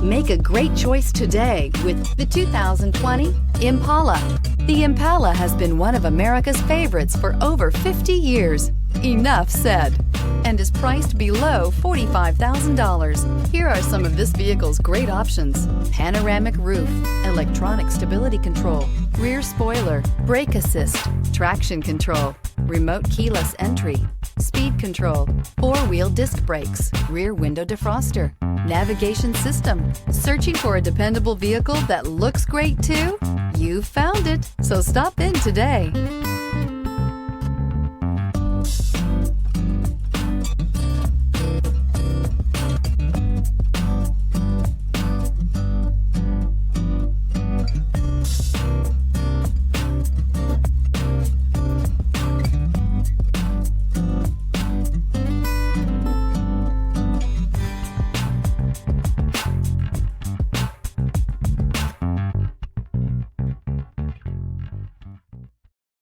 Make a great choice today with the 2020 Impala. The Impala has been one of America's favorites for over 50 years. Enough said. And is priced below $45,000. Here are some of this vehicle's great options: panoramic roof, electronic stability control, rear spoiler, brake assist, traction control, remote keyless entry, speed control, four-wheel disc brakes, rear window defroster, navigation system. Searching for a dependable vehicle that looks great too? You found it, so stop in today.